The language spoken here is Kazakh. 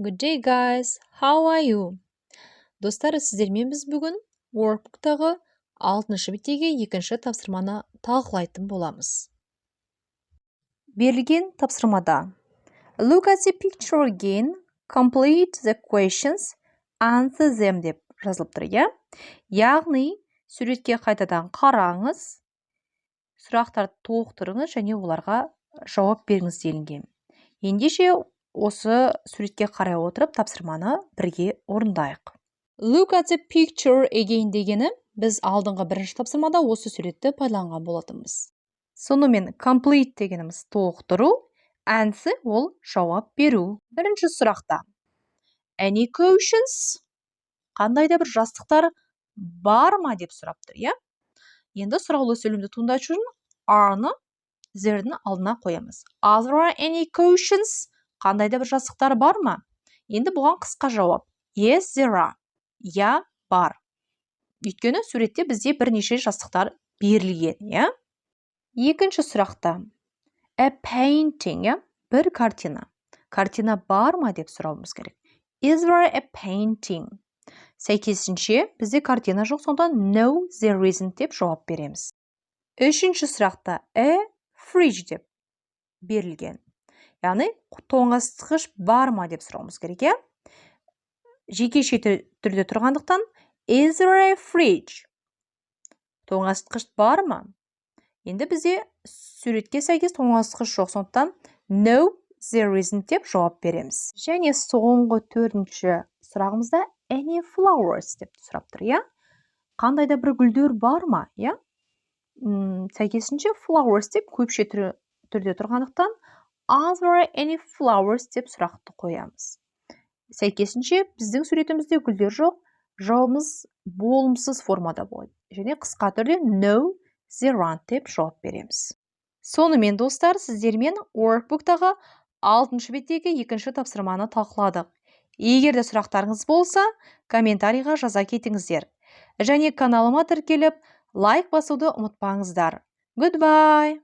Good day, guys. How are you? Достар, сіздермен біз бүгін workbooktағы 6-шы беттегі 2-ші тапсырманы талқылайтын боламыз. Берілген тапсырмада Look at the picture again, complete the questions, answer them деп жазылып тұр, иә? Яғни, суретке қайтадан қараңыз, сұрақтарды толықтырыңыз және оларға жауап беріңіз делінген. Ендеше осы суретке қарай отырып тапсырманы бірге орындайық. Look at the picture again дегені біз алдыңғы бірінші тапсырмада осы суретті пайдаланған болатынбыз. Сонымен complete дегеніміз толықтыру, answer ол жауап беру. Бірінші сұрақта Any questions? Қандай да бір жастықтар бар ма деп сұрап тұр, иә? Енді сұраулы сөйлемді туындату үшін are-ны there-дің алдына қоямыз. Are there any questions? Қандай да бір жастықтар бар ма? Енді бұған қысқа жауап. Yes, there are. Я, бар. Өйткені суретте бізде бірнеше жастықтар берілген, иә? Екінші сұрақта a painting, иә? Бір картина. Картина бар ма деп сұрауымыз керек. Is there a painting? Сәйкесінше бізде картина жоқ, сонда no, there isn't деп жауап береміз. Үшінші сұрақта a fridge деп берілген. Яғни тоңазытқыш бар ма деп сұрауымыз керек, иә? Жекеше түрде тұрғандықтан is there a fridge? Тоңазытқыш бар ма? Енді бізде суретке сәйкес тоңазытқыш жоқ, сондықтан no, there isn't деп жауап береміз. Және соңғы төртінші сұрағымызда any flowers деп сұрап тұр, иә? Қандай да бір гүлдер бар ма, иә? Сәйкесінше flowers деп көпше түрде тұрғандықтан are there any flowers деп сұрақты қоямыз. Сәйкесінше біздің суретімізде гүлдер жоқ, жауабымыз болымсыз формада болады. Және қысқа түрде no, there aren't деп жауап береміз. Сонымен достар, сіздермен workbooktағы 6-шы беттегі 2-ші тапсырманы талқыладық. Егер де сұрақтарыңыз болса, комментарийға жаза кетіңіздер. Және каналыма тіркеліп, лайк басуды ұмытпаңыздар. Goodbye!